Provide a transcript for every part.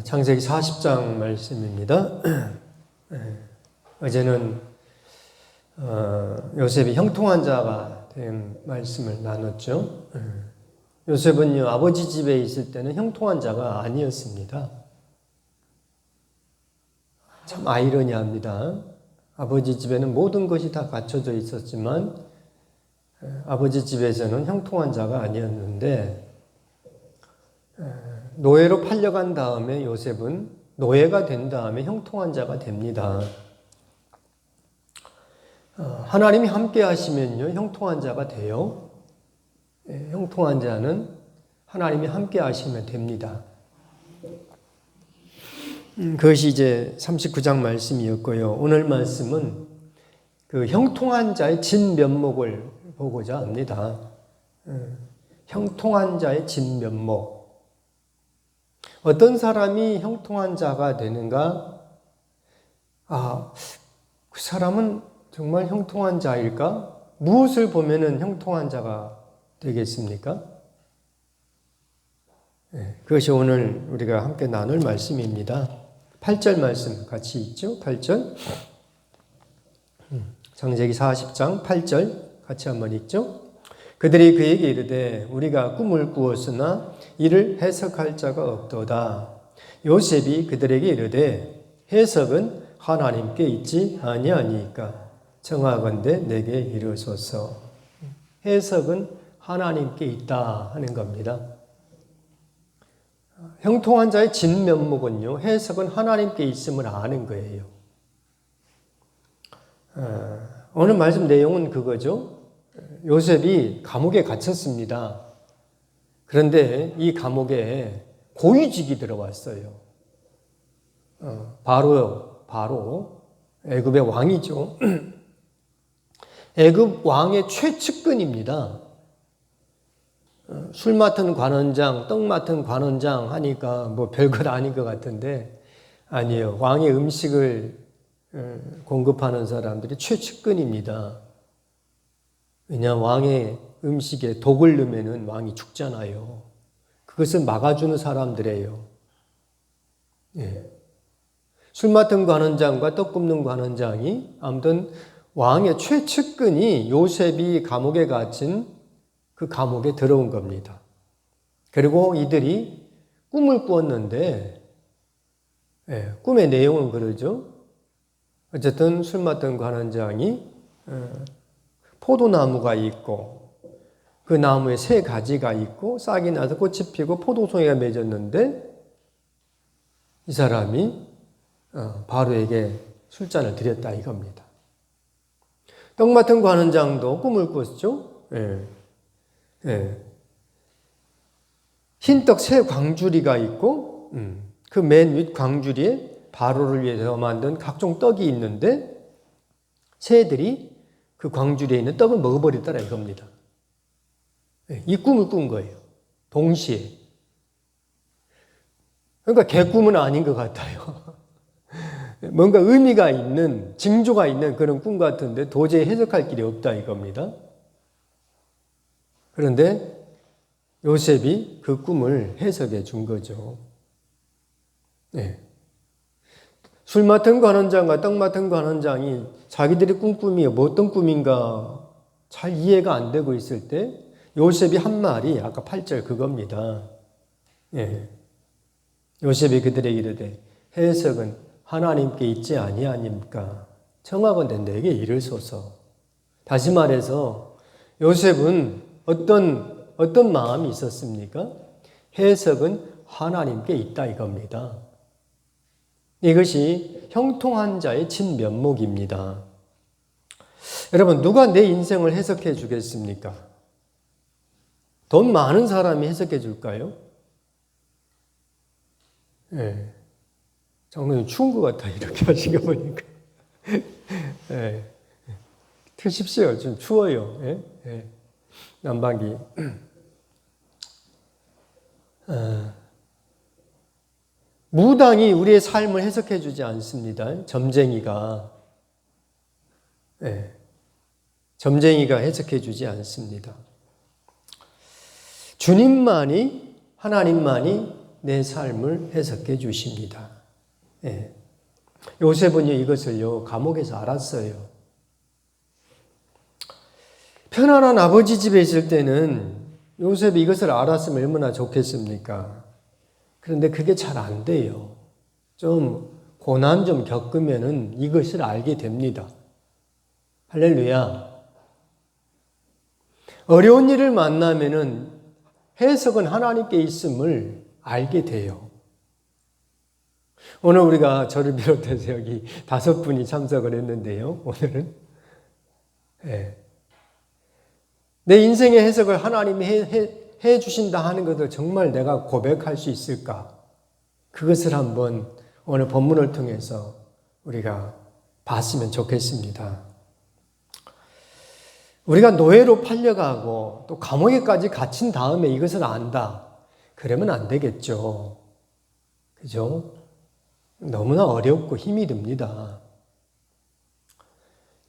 창세기 40장 말씀입니다. 어제는 요셉이 형통한 자가 된 말씀을 나눴죠. 요셉은요, 아버지 집에 있을 때는 형통한 자가 아니었습니다. 참 아이러니합니다. 아버지 집에는 모든 것이 다 갖춰져 있었지만 아버지 집에서는 형통한 자가 아니었는데 노예로 팔려간 다음에 요셉은 노예가 된 다음에 형통한 자가 됩니다. 하나님이 함께 하시면요, 형통한 자가 돼요. 형통한 자는 하나님이 함께 하시면 됩니다. 그것이 이제 39장 말씀이었고요. 오늘 말씀은 그 형통한 자의 진면목을 보고자 합니다. 형통한 자의 진면목. 어떤 사람이 형통한 자가 되는가? 그 사람은 정말 형통한 자일까? 무엇을 보면은 형통한 자가 되겠습니까? 그것이 오늘 우리가 함께 나눌 말씀입니다. 8절 말씀 같이 있죠? 8절. 창세기 40장 8절 같이 한번 읽죠? 그들이 그에게 이르되 우리가 꿈을 꾸었으나 이를 해석할 자가 없도다. 요셉이 그들에게 이르되 해석은 하나님께 있지 아니하니까 청하건대 내게 이르소서. 해석은 하나님께 있다 하는 겁니다. 형통한 자의 진면목은요, 해석은 하나님께 있음을 아는 거예요. 오늘 말씀 내용은 그거죠. 요셉이 감옥에 갇혔습니다. 그런데 이 감옥에 고위직이 들어왔어요. 바로 애굽의 왕이죠. 애굽 왕의 최측근입니다. 술 맡은 관원장, 떡 맡은 관원장 하니까 뭐 별것 아닌 것 같은데 아니에요. 왕의 음식을 공급하는 사람들이 최측근입니다. 왜냐하면 왕의 음식에 독을 넣으면 왕이 죽잖아요. 그것을 막아주는 사람들이에요. 술 맡은 관원장과 떡 굽는 관원장이 아무튼 왕의 최측근이 요셉이 감옥에 갇힌 그 감옥에 들어온 겁니다. 그리고 이들이 꿈을 꾸었는데 꿈의 내용은 그러죠. 어쨌든 술 맡은 관원장이 포도나무가 있고 그 나무에 새 가지가 있고 싹이 나서 꽃이 피고 포도송이가 맺었는데 이 사람이 바로에게 술잔을 드렸다 이겁니다. 떡 맡은 관원장도 꿈을 꿨죠. 흰떡 새 광주리가 있고 그 맨 윗 광주리에 바로를 위해서 만든 각종 떡이 있는데 새들이 그 광주리에 있는 떡을 먹어버렸더라 이겁니다. 이 꿈을 꾼 거예요. 동시에. 그러니까 개꿈은 아닌 것 같아요. 뭔가 의미가 있는, 징조가 있는 그런 꿈 같은데 도저히 해석할 길이 없다 이겁니다. 그런데 요셉이 그 꿈을 해석해 준 거죠. 술 맡은 관원장과 떡 맡은 관원장이 자기들이 꾼 꿈이 어떤 꿈인가 잘 이해가 안 되고 있을 때 요셉이 한 말이 아까 8절 그겁니다. 요셉이 그들에게 이르되 해석은 하나님께 있지 아니하니까 청하건대 내게 이르소서. 다시 말해서 요셉은 어떤 마음이 있었습니까? 해석은 하나님께 있다 이겁니다. 이것이 형통한 자의 진면목입니다. 여러분, 누가 내 인생을 해석해 주겠습니까? 돈 많은 사람이 해석해 줄까요? 장로님 추운 것 같아 이렇게 하신 거 보니까. 트십시오. 좀 추워요. 난방기. 무당이 우리의 삶을 해석해 주지 않습니다. 점쟁이가 해석해 주지 않습니다. 주님만이, 하나님만이 내 삶을 해석해 주십니다. 예. 요셉은요, 이것을요, 감옥에서 알았어요. 편안한 아버지 집에 있을 때는 요셉이 이것을 알았으면 얼마나 좋겠습니까? 그런데 그게 잘 안 돼요. 좀 고난 좀 겪으면은 이것을 알게 됩니다. 할렐루야. 어려운 일을 만나면은 해석은 하나님께 있음을 알게 돼요. 오늘 우리가 저를 비롯해서 여기 5분이 참석을 했는데요. 오늘은 내 인생의 해석을 하나님이 해 주신다 하는 것을 정말 내가 고백할 수 있을까? 그것을 한번 오늘 본문을 통해서 우리가 봤으면 좋겠습니다. 우리가 노예로 팔려가고 또 감옥에까지 갇힌 다음에 이것을 안다. 그러면 안 되겠죠. 그죠? 너무나 어렵고 힘이 듭니다.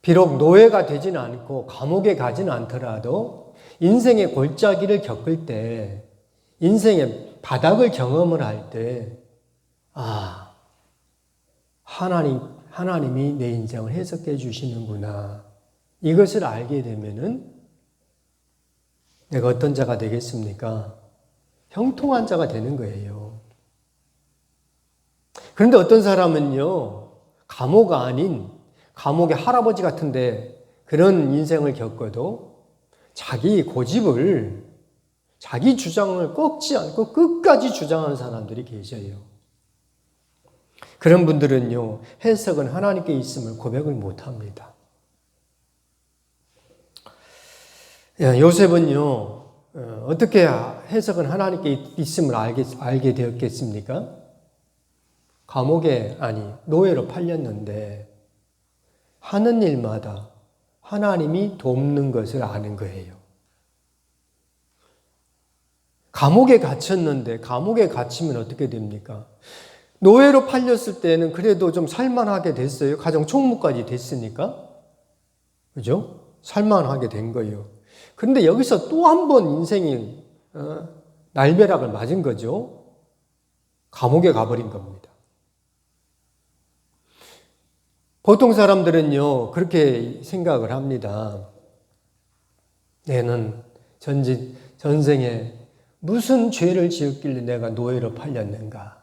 비록 노예가 되지는 않고 감옥에 가지는 않더라도 인생의 골짜기를 겪을 때, 인생의 바닥을 경험을 할 때, 하나님이 내 인생을 해석해 주시는구나. 이것을 알게 되면은 내가 어떤 자가 되겠습니까? 형통한 자가 되는 거예요. 그런데 어떤 사람은요, 감옥 아닌 감옥의 할아버지 같은데 그런 인생을 겪어도 자기 고집을, 자기 주장을 꺾지 않고 끝까지 주장하는 사람들이 계셔요. 그런 분들은요, 해석은 하나님께 있음을 고백을 못합니다. 요셉은요, 어떻게 해석은 하나님께 있음을 알게 되었겠습니까? 감옥에, 노예로 팔렸는데 하는 일마다 하나님이 돕는 것을 아는 거예요. 감옥에 갇혔는데, 감옥에 갇히면 어떻게 됩니까? 노예로 팔렸을 때는 그래도 좀 살만하게 됐어요. 가정 총무까지 됐으니까. 그죠? 살만하게 된 거예요. 그런데 여기서 또 한 번 인생이 날벼락을 맞은 거죠. 감옥에 가버린 겁니다. 보통 사람들은요, 그렇게 생각을 합니다. 내는 전생에 무슨 죄를 지었길래 내가 노예로 팔렸는가?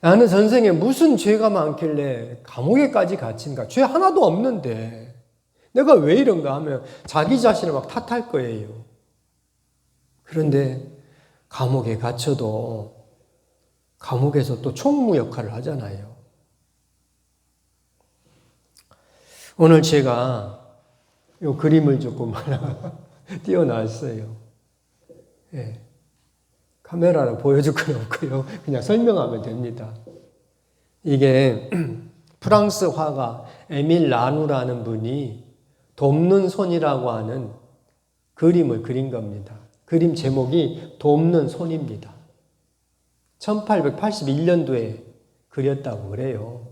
나는 전생에 무슨 죄가 많길래 감옥에까지 갇힌가? 죄 하나도 없는데 내가 왜 이런가 하면 자기 자신을 막 탓할 거예요. 그런데 감옥에 갇혀도 감옥에서 또 총무 역할을 하잖아요. 오늘 제가 이 그림을 조금 하나 띄워놨어요. 예. 카메라로 보여줄 건 없고요. 그냥 설명하면 됩니다. 이게 프랑스 화가 에밀 라누라는 분이 돕는 손이라고 하는 그림을 그린 겁니다. 그림 제목이 돕는 손입니다. 1881년도에 그렸다고 그래요.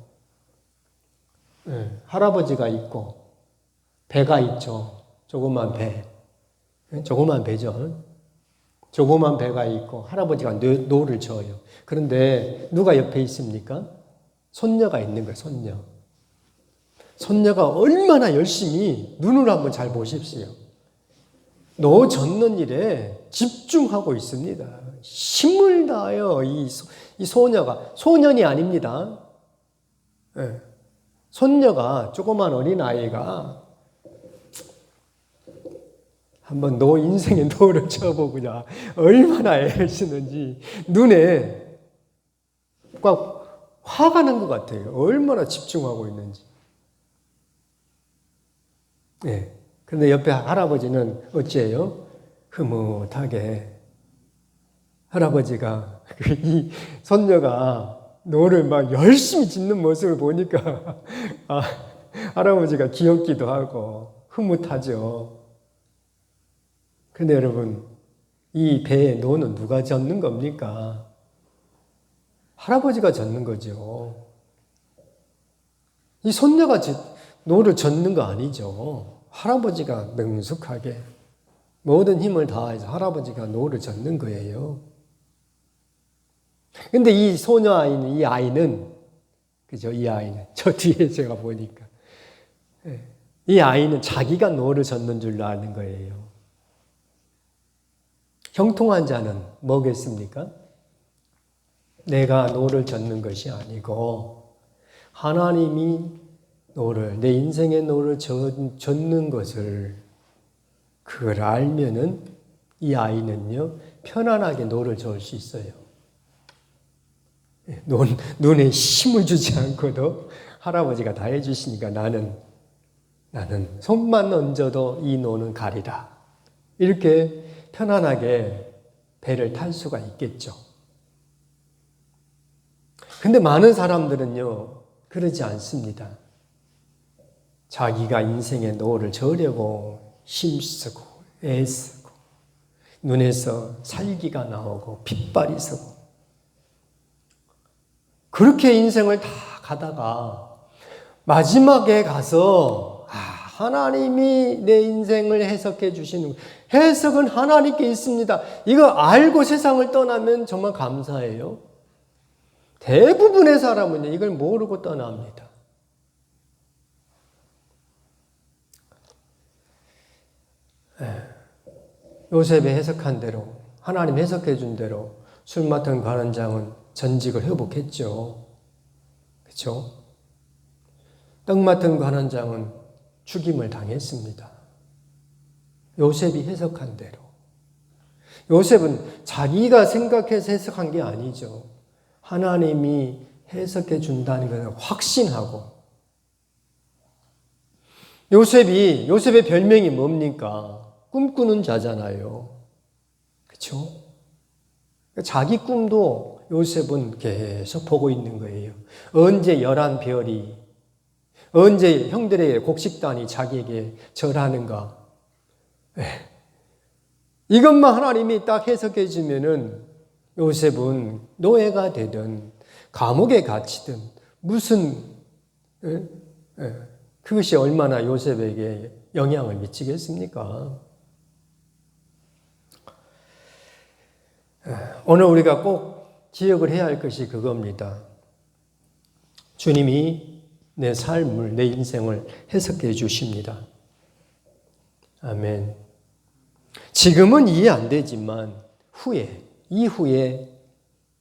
할아버지가 있고 배가 있죠. 조그만 배. 조그만 배죠. 조그만 배가 있고 할아버지가 노를 저어요. 그런데 누가 옆에 있습니까? 손녀가 있는 거예요. 손녀. 손녀가 얼마나 열심히 눈으로 한번 잘 보십시오. 노 젓는 일에 집중하고 있습니다. 힘을 다하여 이 소녀가, 소년이 아닙니다. 네. 손녀가, 조그만 어린아이가 한번 너 인생의 노를 쳐보고자 얼마나 애를 쓰는지 눈에 꽉 화가 난 것 같아요. 얼마나 집중하고 있는지. 네. 그런데 옆에 할아버지는 어찌해요? 흐뭇하게. 할아버지가 이 손녀가 노를 막 열심히 짓는 모습을 보니까 할아버지가 귀엽기도 하고 흐뭇하죠. 그런데 여러분, 이 배에 노는 누가 젓는 겁니까? 할아버지가 젓는 거죠. 이 손녀가 노를 젓는 거 아니죠. 할아버지가 능숙하게. 모든 힘을 다해서 할아버지가 노를 젓는 거예요. 근데 이 소녀 아이는, 이 아이는, 그죠? 이 아이는, 저 뒤에 제가 보니까. 이 아이는 자기가 노를 젓는 줄 아는 거예요. 형통한 자는 뭐겠습니까? 내가 노를 젓는 것이 아니고 하나님이 노를, 내 인생의 노를 젓는 것을 그걸 알면은 이 아이는요 편안하게 노를 저을 수 있어요. 눈에 힘을 주지 않고도 할아버지가 다 해주시니까 나는 손만 얹어도 이 노는 가리라. 이렇게 편안하게 배를 탈 수가 있겠죠. 근데 많은 사람들은요 그러지 않습니다. 자기가 인생의 노를 저으려고 힘쓰고 애쓰고 눈에서 살기가 나오고 핏발이 서고 그렇게 인생을 다 가다가 마지막에 가서 하나님이 내 인생을 해석해 주시는 해석은 하나님께 있습니다. 이거 알고 세상을 떠나면 정말 감사해요. 대부분의 사람은 이걸 모르고 떠납니다. 요셉이 해석한 대로 하나님 해석해 준 대로 술 맡은 관원장은 전직을 회복했죠. 그렇죠? 떡 맡은 관원장은 죽임을 당했습니다. 요셉이 해석한 대로. 요셉은 자기가 생각해서 해석한 게 아니죠. 하나님이 해석해 준다는 것을 확신하고. 요셉의 별명이 뭡니까? 꿈꾸는 자잖아요. 그렇죠? 자기 꿈도 요셉은 계속 보고 있는 거예요. 언제 11별이, 언제 형들의 곡식단이 자기에게 절하는가. 이것만 하나님이 딱 해석해 주면은 요셉은 노예가 되든 감옥에 갇히든 무슨 그것이 얼마나 요셉에게 영향을 미치겠습니까? 오늘 우리가 꼭 기억을 해야 할 것이 그겁니다. 주님이 내 삶을, 내 인생을 해석해 주십니다. 아멘. 지금은 이해 안 되지만 이후에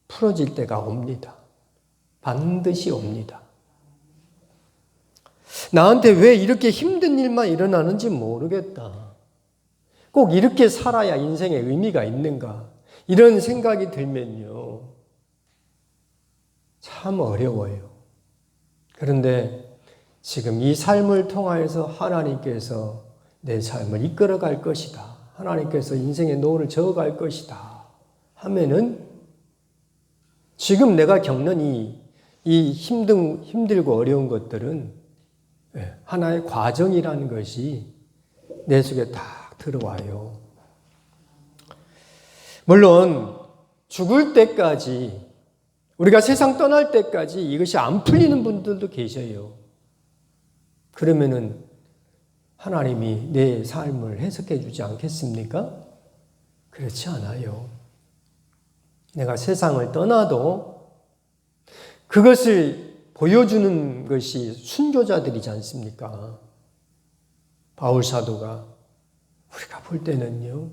풀어질 때가 옵니다. 반드시 옵니다. 나한테 왜 이렇게 힘든 일만 일어나는지 모르겠다. 꼭 이렇게 살아야 인생에 의미가 있는가? 이런 생각이 들면요. 참 어려워요. 그런데 지금 이 삶을 통하여서 하나님께서 내 삶을 이끌어갈 것이다. 하나님께서 인생의 노를 저어갈 것이다. 하면은 지금 내가 겪는 이 힘들고 어려운 것들은 하나의 과정이라는 것이 내 속에 딱 들어와요. 물론 죽을 때까지 우리가 세상 떠날 때까지 이것이 안 풀리는 분들도 계셔요. 그러면은 하나님이 내 삶을 해석해 주지 않겠습니까? 그렇지 않아요. 내가 세상을 떠나도 그것을 보여주는 것이 순교자들이지 않습니까? 바울 사도가 우리가 볼 때는요,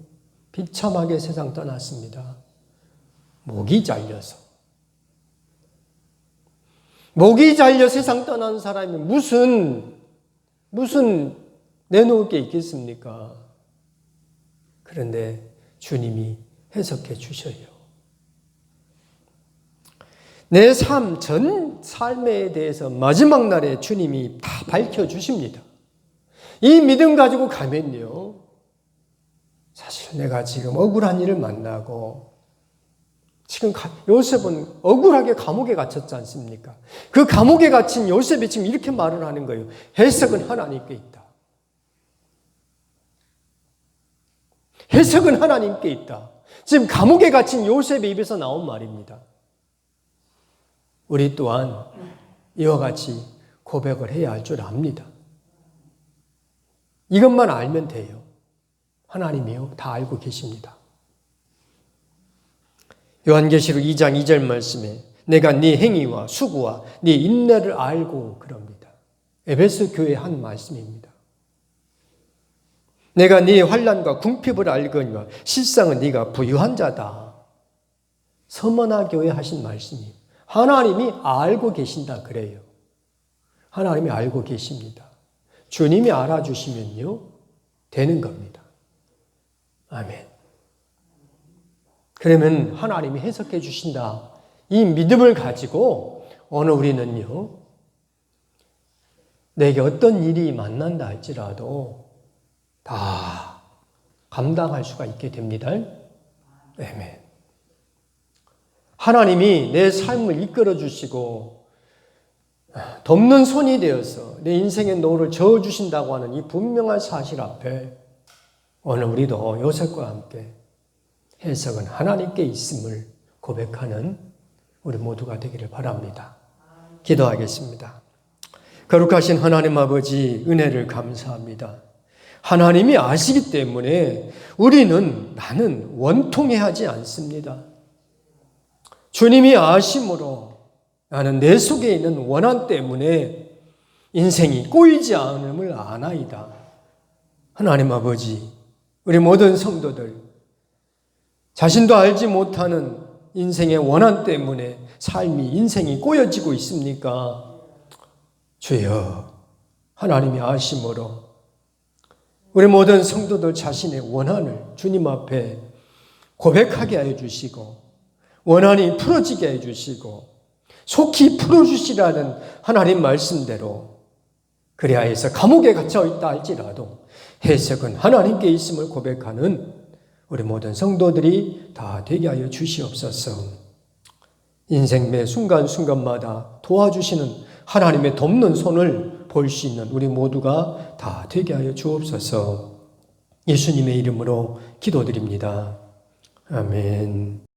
비참하게 세상 떠났습니다. 목이 잘려 세상 떠난 사람이 무슨 내놓을 게 있겠습니까? 그런데 주님이 해석해 주셔요. 내 전 삶에 대해서 마지막 날에 주님이 다 밝혀주십니다. 이 믿음 가지고 가면요. 사실 내가 지금 억울한 일을 만나고 지금 요셉은 억울하게 감옥에 갇혔지 않습니까? 그 감옥에 갇힌 요셉이 지금 이렇게 말을 하는 거예요. 해석은 하나님께 있다. 해석은 하나님께 있다. 지금 감옥에 갇힌 요셉의 입에서 나온 말입니다. 우리 또한 이와 같이 고백을 해야 할 줄 압니다. 이것만 알면 돼요. 하나님이요 다 알고 계십니다. 요한계시록 2장 2절 말씀에 내가 네 행위와 수고와 네 인내를 알고 그럽니다. 에베소 교회의 한 말씀입니다. 내가 네 환난과 궁핍을 알거니와 실상은 네가 부유한 자다. 서머나 교회 하신 말씀이에요. 하나님이 알고 계신다 그래요. 하나님이 알고 계십니다. 주님이 알아주시면요 되는 겁니다. 아멘. 그러면 하나님이 해석해 주신다. 이 믿음을 가지고 오늘 우리는요 내게 어떤 일이 만난다 할지라도 다 감당할 수가 있게 됩니다. 아멘. 하나님이 내 삶을 이끌어 주시고 돕는 손이 되어서 내 인생의 노를 저어주신다고 하는 이 분명한 사실 앞에 오늘 우리도 요셉과 함께 해석은 하나님께 있음을 고백하는 우리 모두가 되기를 바랍니다. 기도하겠습니다. 거룩하신 하나님 아버지 은혜를 감사합니다. 하나님이 아시기 때문에 나는 원통해하지 않습니다. 주님이 아심으로 나는 내 속에 있는 원한 때문에 인생이 꼬이지 않음을 아나이다. 하나님 아버지, 우리 모든 성도들 자신도 알지 못하는 인생의 원한 때문에 인생이 꼬여지고 있습니까? 주여, 하나님이 아심으로 우리 모든 성도들 자신의 원한을 주님 앞에 고백하게 해 주시고 원한이 풀어지게 해 주시고 속히 풀어주시라는 하나님 말씀대로 그리하여서 감옥에 갇혀 있다 할지라도 해석은 하나님께 있음을 고백하는 우리 모든 성도들이 다 되게 하여 주시옵소서. 인생 매 순간순간마다 도와주시는 하나님의 돕는 손을 볼 수 있는 우리 모두가 다 되게 하여 주옵소서. 예수님의 이름으로 기도드립니다. 아멘.